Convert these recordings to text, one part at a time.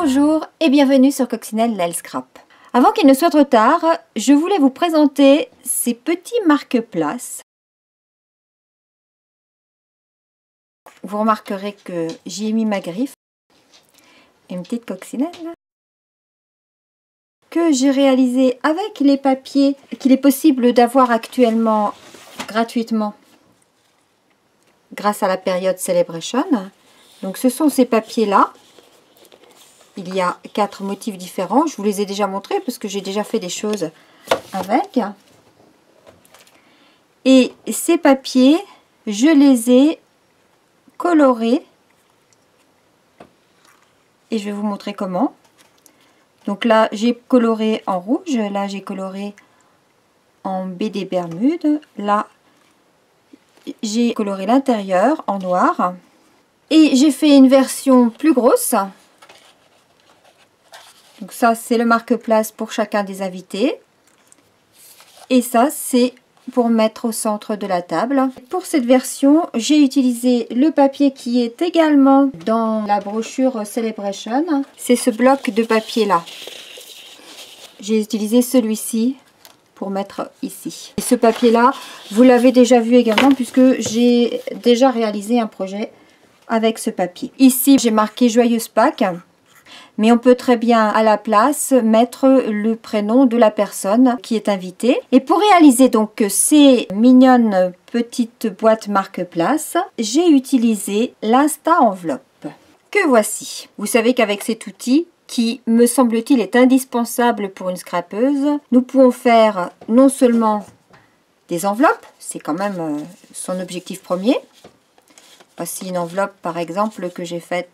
Bonjour et bienvenue sur Coccinelle Nail Scrap. Avant qu'il ne soit trop tard, je voulais vous présenter ces petits marque-places. Vous remarquerez que j'y ai mis ma griffe, une petite coccinelle, que j'ai réalisé avec les papiers qu'il est possible d'avoir actuellement gratuitement grâce à la période Celebration. Donc ce sont ces papiers-là. Il y a 4 motifs différents. Je vous les ai déjà montrés parce que j'ai déjà fait des choses avec. Et ces papiers, je les ai colorés. Et je vais vous montrer comment. Donc là, j'ai coloré en rouge. Là, j'ai coloré en BD Bermude. Là, j'ai coloré l'intérieur en noir. Et j'ai fait une version plus grosse. Donc ça, c'est le marque-place pour chacun des invités. Et ça, c'est pour mettre au centre de la table. Pour cette version, j'ai utilisé le papier qui est également dans la brochure Celebration. C'est ce bloc de papier-là. J'ai utilisé celui-ci pour mettre ici. Et ce papier-là, vous l'avez déjà vu également puisque j'ai déjà réalisé un projet avec ce papier. Ici, j'ai marqué Joyeuse Pâques. Mais on peut très bien à la place mettre le prénom de la personne qui est invitée. Et pour réaliser donc ces mignonnes petites boîtes marque-place, j'ai utilisé l'Insta Enveloppe que voici. Vous savez qu'avec cet outil, qui me semble-t-il est indispensable pour une scrapeuse, nous pouvons faire non seulement des enveloppes, c'est quand même son objectif premier. Voici une enveloppe par exemple que j'ai faite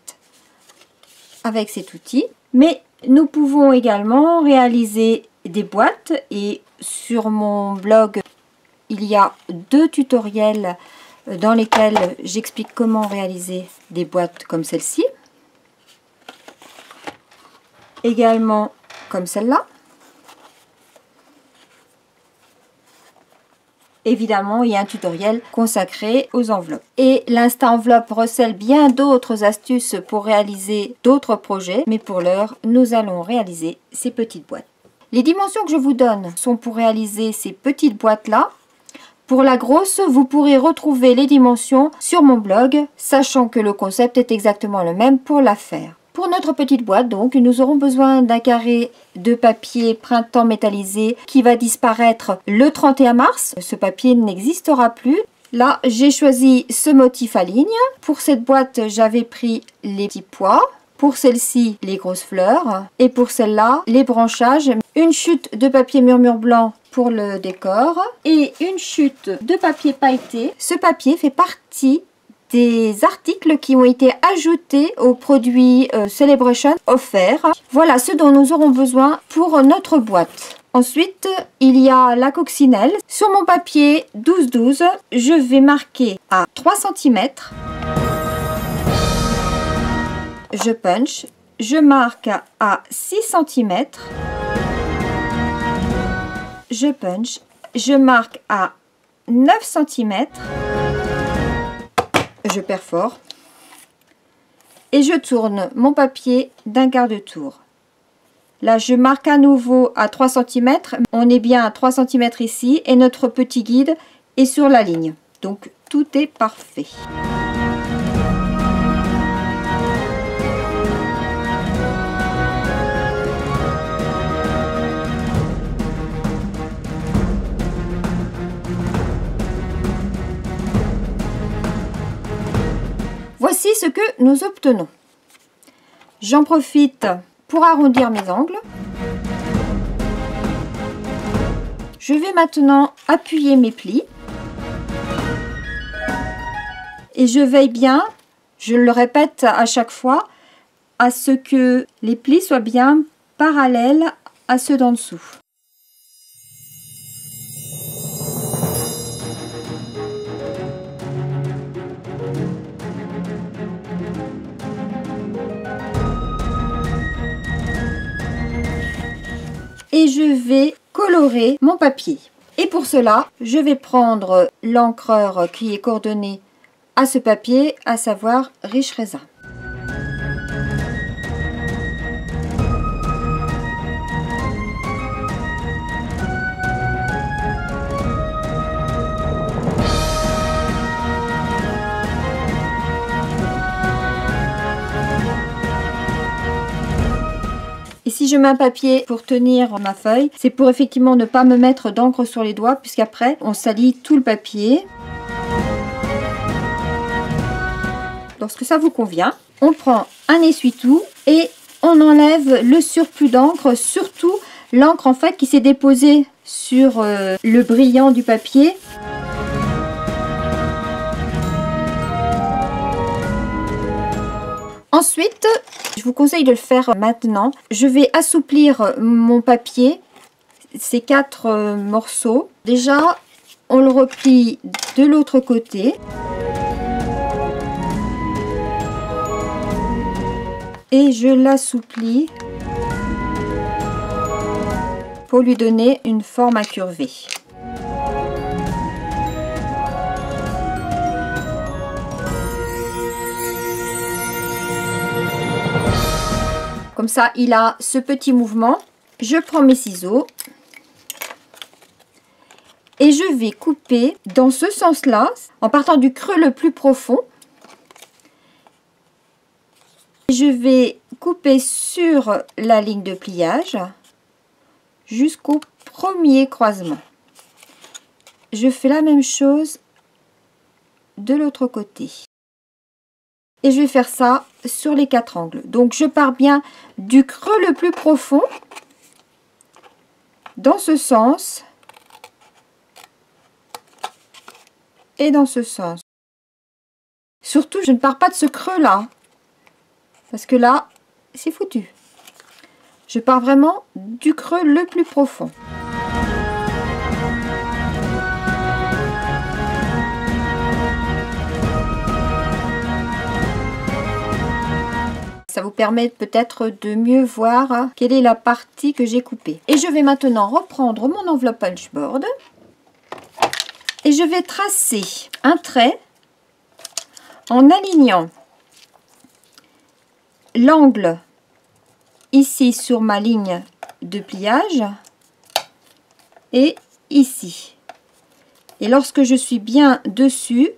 avec cet outil, mais nous pouvons également réaliser des boîtes et sur mon blog il y a 2 tutoriels dans lesquels j'explique comment réaliser des boîtes comme celle-ci, également comme celle-là. Évidemment, il y a un tutoriel consacré aux enveloppes. Et l'Insta Enveloppe recèle bien d'autres astuces pour réaliser d'autres projets. Mais pour l'heure, nous allons réaliser ces petites boîtes. Les dimensions que je vous donne sont pour réaliser ces petites boîtes-là. Pour la grosse, vous pourrez retrouver les dimensions sur mon blog, sachant que le concept est exactement le même pour la faire. Pour notre petite boîte, donc, nous aurons besoin d'un carré de papier printemps métallisé qui va disparaître le 31 mars. Ce papier n'existera plus. Là, j'ai choisi ce motif à ligne. Pour cette boîte, j'avais pris les petits pois. Pour celle-ci, les grosses fleurs. Et pour celle-là, les branchages. Une chute de papier murmure blanc pour le décor. Et une chute de papier pailleté. Ce papier fait partie des articles qui ont été ajoutés aux produits Celebration offerts. Voilà ce dont nous aurons besoin pour notre boîte. Ensuite, il y a la coccinelle. Sur mon papier 12-12, je vais marquer à 3 cm. Je punch. Je marque à 6 cm. Je punch. Je marque à 9 cm. Je perfore et je tourne mon papier d'un quart de tour. Là, je marque à nouveau à 3 cm. On est bien à 3 cm ici et notre petit guide est sur la ligne. Donc, tout est parfait. Voici ce que nous obtenons. J'en profite pour arrondir mes angles. Je vais maintenant appuyer mes plis. Et je veille bien, je le répète à chaque fois, à ce que les plis soient bien parallèles à ceux d'en dessous. Et je vais colorer mon papier. Et pour cela, je vais prendre l'encreur qui est coordonnée à ce papier, à savoir Riche Raisin. je mets un papier pour tenir ma feuille, c'est pour effectivement ne pas me mettre d'encre sur les doigts, puisqu'après on salit tout le papier. Lorsque ça vous convient, on prend un essuie-tout et on enlève le surplus d'encre, surtout l'encre en fait qui s'est déposée sur le brillant du papier. Ensuite, je vous conseille de le faire maintenant. Je vais assouplir mon papier, ces 4 morceaux. Déjà, on le replie de l'autre côté. Et je l'assouplis pour lui donner une forme incurvée. Comme ça, il a ce petit mouvement. Je prends mes ciseaux et je vais couper dans ce sens-là, en partant du creux le plus profond. Je vais couper sur la ligne de pliage jusqu'au premier croisement. Je fais la même chose de l'autre côté. Et je vais faire ça sur les 4 angles. Donc je pars bien du creux le plus profond dans ce sens et dans ce sens. Surtout, je ne pars pas de ce creux là, parce que là c'est foutu. Je pars vraiment du creux le plus profond. Ça vous permet peut-être de mieux voir quelle est la partie que j'ai coupée. Et je vais maintenant reprendre mon enveloppe punchboard et je vais tracer un trait en alignant l'angle ici sur ma ligne de pliage et ici. Et lorsque je suis bien dessus,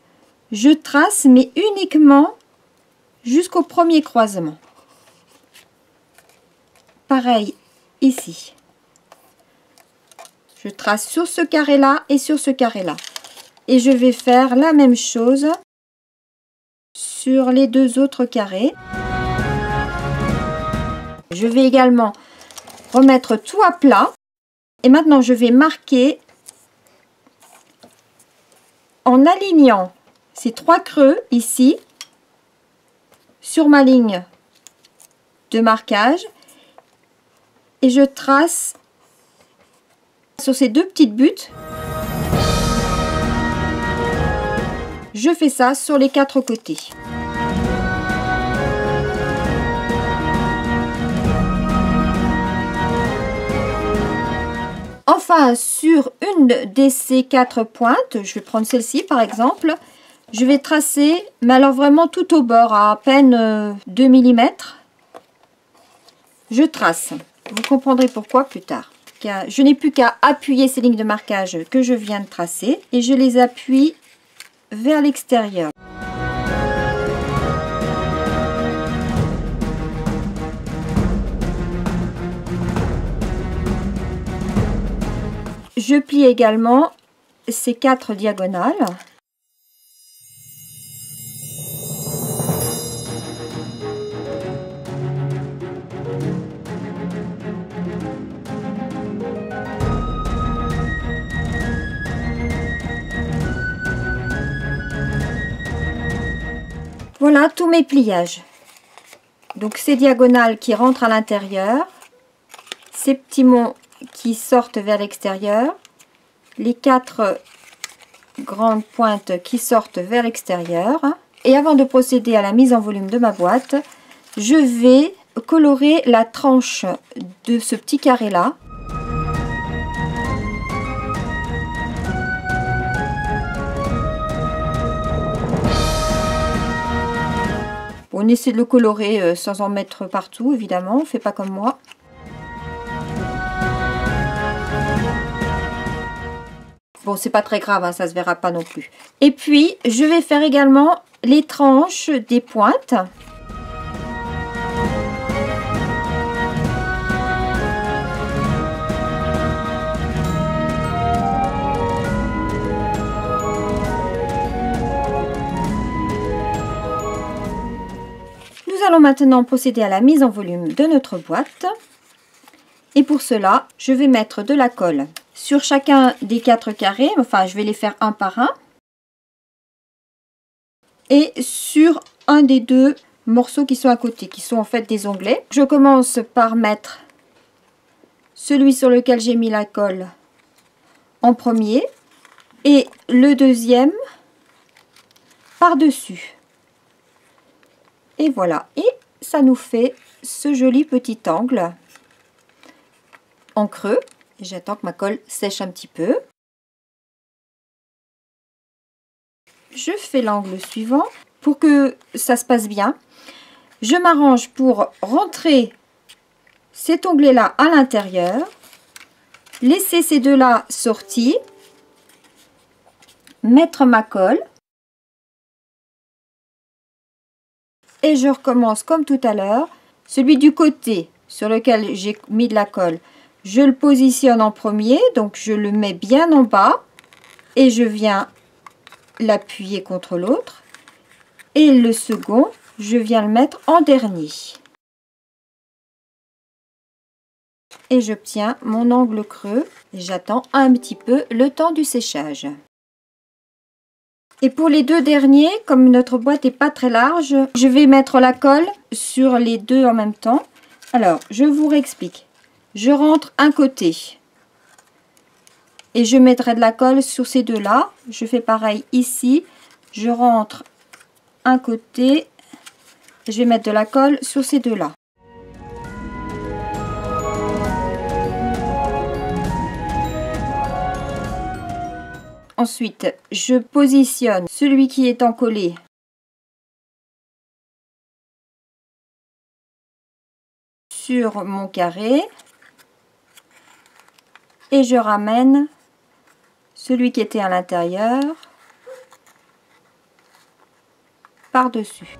je trace mais uniquement jusqu'au premier croisement. Pareil ici. Je trace sur ce carré là et sur ce carré là. Et je vais faire la même chose sur les 2 autres carrés. Je vais également remettre tout à plat. Et maintenant je vais marquer en alignant ces 3 creux ici sur ma ligne de marquage et je trace sur ces 2 petites buttes. Je fais ça sur les 4 côtés. Enfin, sur une de ces 4 pointes, je vais prendre celle-ci par exemple, je vais tracer, mais alors vraiment tout au bord, à peine 2 mm. Je trace. Vous comprendrez pourquoi plus tard. Je n'ai plus qu'à appuyer ces lignes de marquage que je viens de tracer et je les appuie vers l'extérieur. Je plie également ces 4 diagonales. Voilà tous mes pliages. Donc ces diagonales qui rentrent à l'intérieur, ces petits monts qui sortent vers l'extérieur, les 4 grandes pointes qui sortent vers l'extérieur. Et avant de procéder à la mise en volume de ma boîte, je vais colorer la tranche de ce petit carré là. On essaie de le colorer sans en mettre partout, évidemment, on ne fait pas comme moi. Bon, c'est pas très grave, hein, ça se verra pas non plus. Et puis, je vais faire également les tranches des pointes. allons maintenant procéder à la mise en volume de notre boîte. Et pour cela, je vais mettre de la colle sur chacun des 4 carrés. Enfin, je vais les faire un par un. Et sur un des 2 morceaux qui sont à côté, qui sont en fait des onglets. Je commence par mettre celui sur lequel j'ai mis la colle en premier et le deuxième par-dessus. Et voilà, et ça nous fait ce joli petit angle en creux. Et j'attends que ma colle sèche un petit peu. Je fais l'angle suivant pour que ça se passe bien. Je m'arrange pour rentrer cet onglet là à l'intérieur, laisser ces deux là sortis, mettre ma colle et je recommence comme tout à l'heure. Celui du côté sur lequel j'ai mis de la colle, je le positionne en premier, donc je le mets bien en bas et je viens l'appuyer contre l'autre, et le second je viens le mettre en dernier et j'obtiens mon angle creux et j'attends un petit peu le temps du séchage. Et pour les 2 derniers, comme notre boîte n'est pas très large, je vais mettre la colle sur les 2 en même temps. Alors je vous réexplique. Je rentre un côté et je mettrai de la colle sur ces 2 là. Je fais pareil ici, je rentre un côté, je vais mettre de la colle sur ces 2 là. Ensuite, je positionne celui qui est encollé sur mon carré et je ramène celui qui était à l'intérieur par-dessus.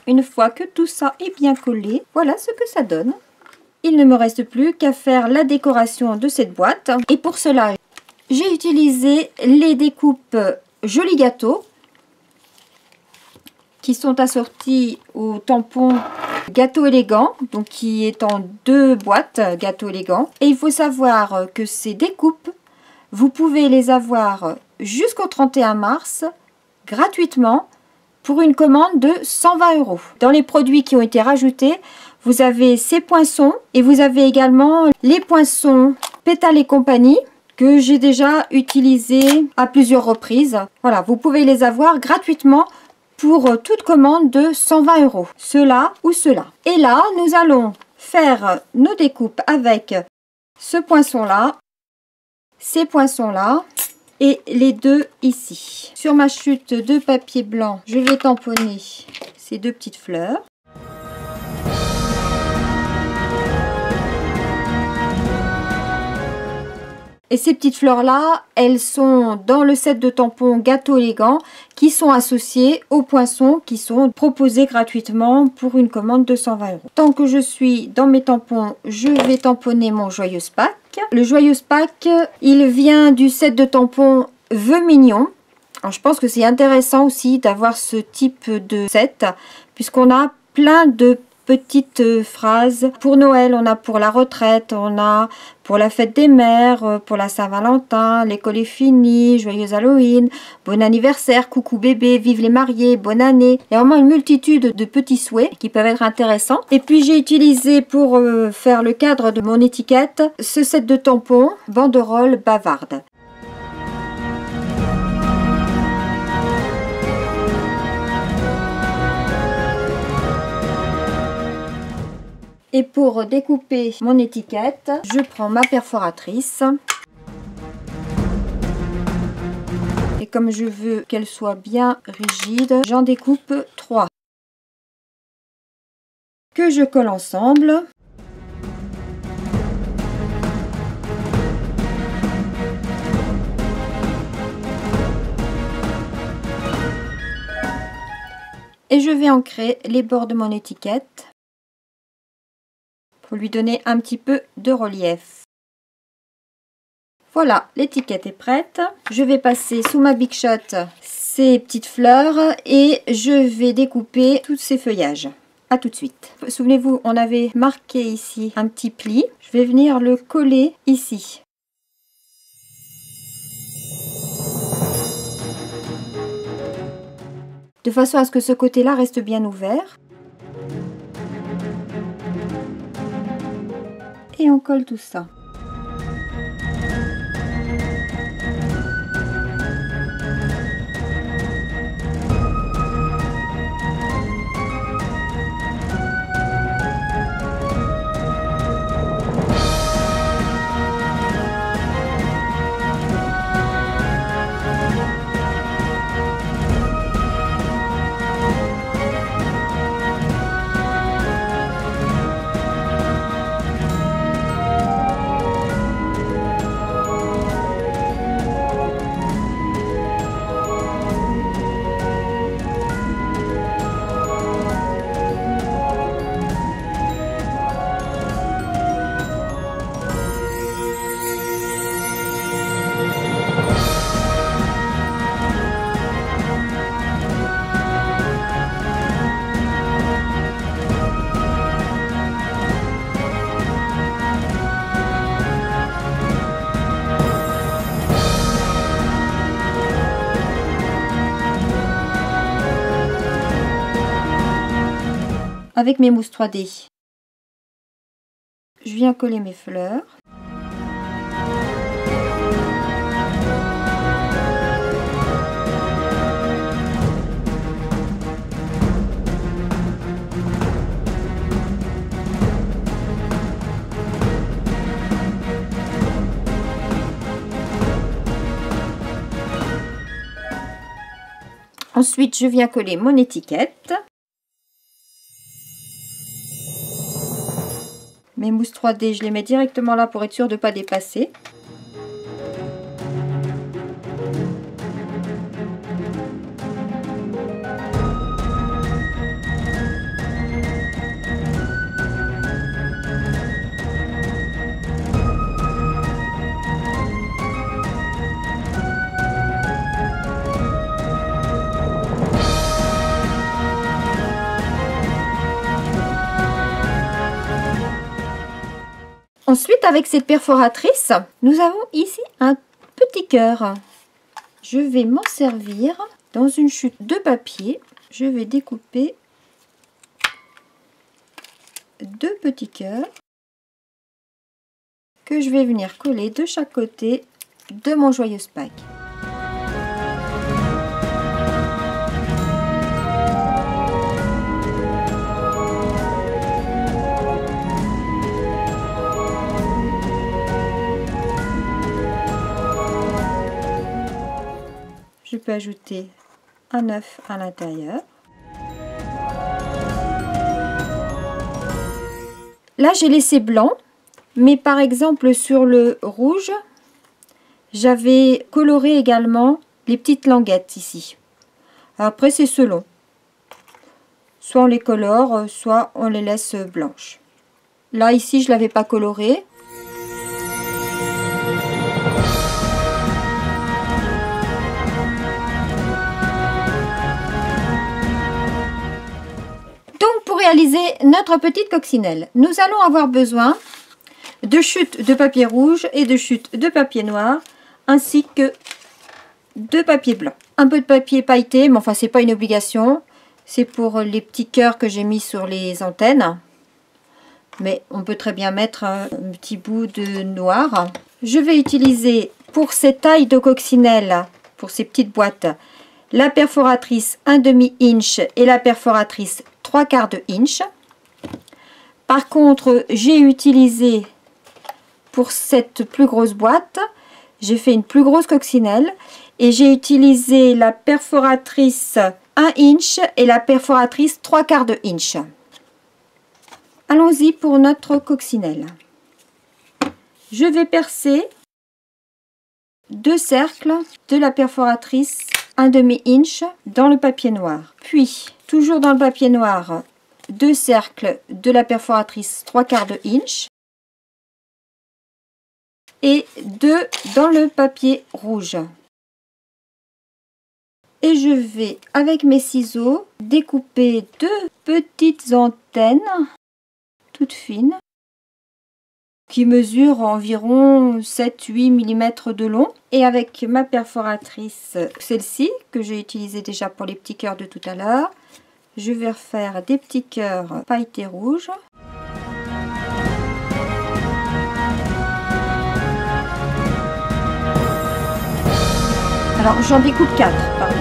Une fois que tout ça est bien collé, voilà ce que ça donne. Il ne me reste plus qu'à faire la décoration de cette boîte. Et pour cela, j'ai utilisé les découpes Joli Gâteau qui sont assorties au tampon Gâteau Élégant, donc qui est en 2 boîtes Gâteau Élégant. Et il faut savoir que ces découpes, vous pouvez les avoir jusqu'au 31 mars gratuitement pour une commande de 120 €. Dans les produits qui ont été rajoutés, vous avez ces poinçons et vous avez également les poinçons Pétales et compagnie que j'ai déjà utilisés à plusieurs reprises. Voilà, vous pouvez les avoir gratuitement pour toute commande de 120 €. Cela ou cela. Et là, nous allons faire nos découpes avec ce poinçon-là, ces poinçons-là, et les 2 ici. Sur ma chute de papier blanc, je vais tamponner ces 2 petites fleurs. Et ces petites fleurs-là, elles sont dans le set de tampons Gâteau Élégant qui sont associés aux poinçons qui sont proposés gratuitement pour une commande de 120 €. Tant que je suis dans mes tampons, je vais tamponner mon Joyeuse Pâques. Le Joyeuse Pâques, il vient du set de tampons Vœux Mignons. Alors, je pense que c'est intéressant aussi d'avoir ce type de set puisqu'on a plein de petites phrases. Pour Noël, on a pour la retraite, on a pour la fête des mères, pour la Saint-Valentin, l'école est finie, joyeux Halloween, bon anniversaire, coucou bébé, vive les mariés, bonne année. Il y a vraiment une multitude de petits souhaits qui peuvent être intéressants. Et puis j'ai utilisé pour faire le cadre de mon étiquette ce set de tampons banderole bavarde. Et pour découper mon étiquette, je prends ma perforatrice. Et comme je veux qu'elle soit bien rigide, j'en découpe 3. Que je colle ensemble. et je vais ancrer les bords de mon étiquette pour lui donner un petit peu de relief. Voilà, l'étiquette est prête. Je vais passer sous ma Big Shot ces petites fleurs et je vais découper tous ces feuillages. A tout de suite. Souvenez-vous, on avait marqué ici un petit pli. Je vais venir le coller ici. De façon à ce que ce côté-là reste bien ouvert. Et on colle tout ça. Avec mes mousses 3D, je viens coller mes fleurs. Ensuite, je viens coller mon étiquette. Mes mousses 3D, je les mets directement là pour être sûr de ne pas dépasser. Ensuite, avec cette perforatrice, nous avons ici un petit cœur. Je vais m'en servir dans une chute de papier. Je vais découper 2 petits cœurs que je vais venir coller de chaque côté de mon joyeuse Pâques. Je peux ajouter un œuf à l'intérieur. Là, j'ai laissé blanc, mais par exemple sur le rouge, j'avais coloré également les petites languettes ici. Après, c'est selon. Soit on les colore, soit on les laisse blanches. Là, ici, je ne l'avais pas coloré. Pour réaliser notre petite coccinelle, nous allons avoir besoin de chutes de papier rouge et de chutes de papier noir, ainsi que de papier blanc. Un peu de papier pailleté, mais enfin c'est pas une obligation, c'est pour les petits cœurs que j'ai mis sur les antennes, mais on peut très bien mettre un petit bout de noir. Je vais utiliser pour ces tailles de coccinelle, pour ces petites boîtes, la perforatrice 1/2 inch et la perforatrice 3/4 inch. Par contre, j'ai utilisé pour cette plus grosse boîte, j'ai fait une plus grosse coccinelle et j'ai utilisé la perforatrice 1 inch et la perforatrice 3/4 inch. Allons-y pour notre coccinelle. Je vais percer 2 cercles de la perforatrice 1/2 inch dans le papier noir. Puis, toujours dans le papier noir, 2 cercles de la perforatrice 3/4 de inch et 2 dans le papier rouge. Et je vais, avec mes ciseaux, découper 2 petites antennes toutes fines qui mesurent environ 7-8 mm de long. Et avec ma perforatrice, celle-ci, que j'ai utilisée déjà pour les petits cœurs de tout à l'heure, je vais refaire des petits cœurs pailletés rouges. Alors j'en découpe 4, pardon.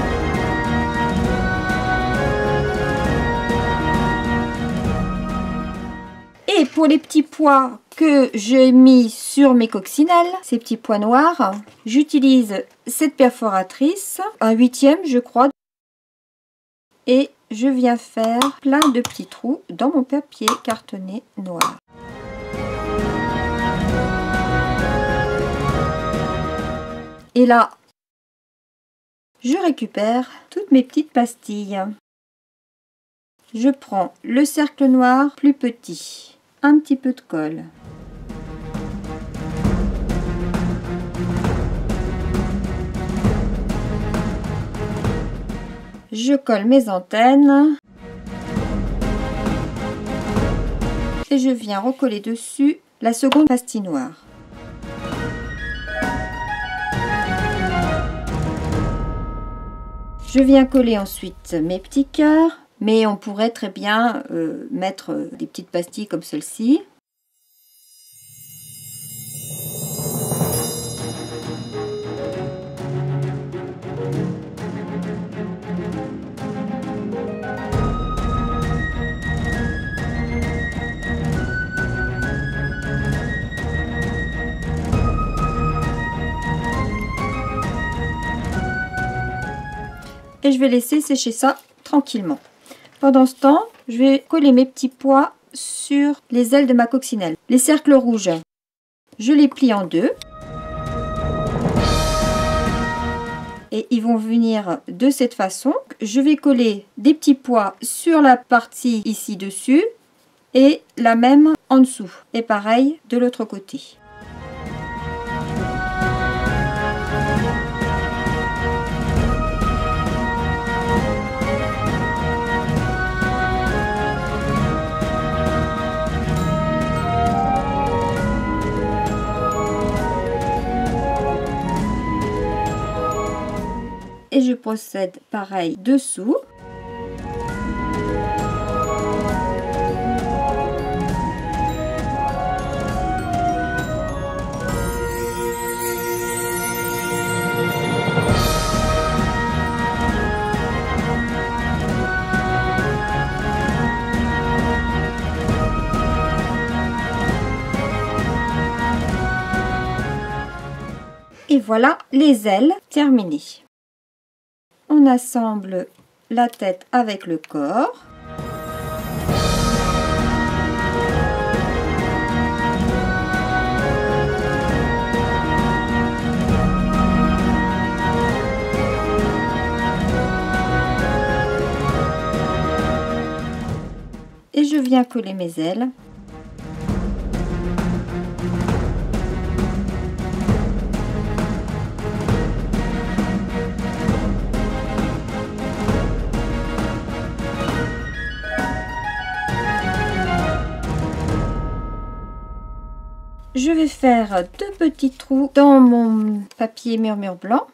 Et pour les petits pois que j'ai mis sur mes coccinelles, ces petits pois noirs, j'utilise cette perforatrice, un 1/8 je crois, et je viens faire plein de petits trous dans mon papier cartonné noir. Et là, je récupère toutes mes petites pastilles. Je prends le cercle noir plus petit, un petit peu de colle. Je colle mes antennes et je viens recoller dessus la seconde pastille noire. Je viens coller ensuite mes petits cœurs, mais on pourrait très bien mettre des petites pastilles comme celle-ci. Et je vais laisser sécher ça tranquillement. Pendant ce temps, je vais coller mes petits pois sur les ailes de ma coccinelle. Les cercles rouges, je les plie en 2. Et ils vont venir de cette façon. Je vais coller des petits pois sur la partie ici dessus et la même en dessous. Et pareil de l'autre côté. Et je procède pareil dessous. Et voilà les ailes terminées. On assemble la tête avec le corps. Et je viens coller mes ailes. Je vais faire 2 petits trous dans mon papier murmure blanc.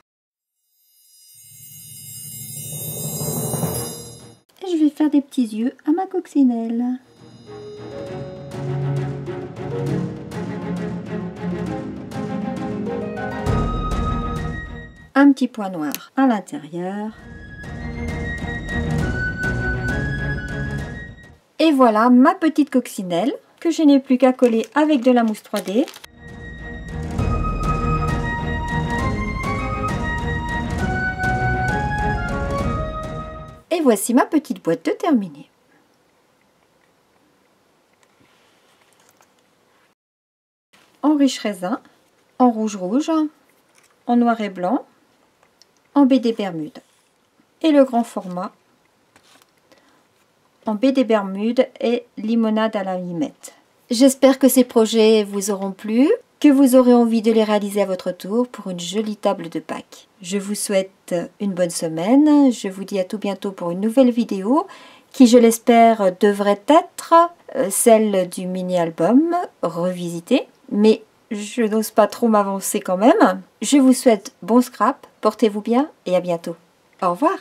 Et je vais faire des petits yeux à ma coccinelle. Un petit point noir à l'intérieur. Et voilà ma petite coccinelle que je n'ai plus qu'à coller avec de la mousse 3D. Et voici ma petite boîte de terminée. En riche raisin, en rouge, en noir et blanc, en BD Bermude. Et le grand format en baie des Bermudes et limonade à la limette. J'espère que ces projets vous auront plu, que vous aurez envie de les réaliser à votre tour pour une jolie table de Pâques. Je vous souhaite une bonne semaine, je vous dis à tout bientôt pour une nouvelle vidéo qui, je l'espère, devrait être celle du mini-album revisité, mais je n'ose pas trop m'avancer quand même. Je vous souhaite bon scrap, portez-vous bien et à bientôt. Au revoir.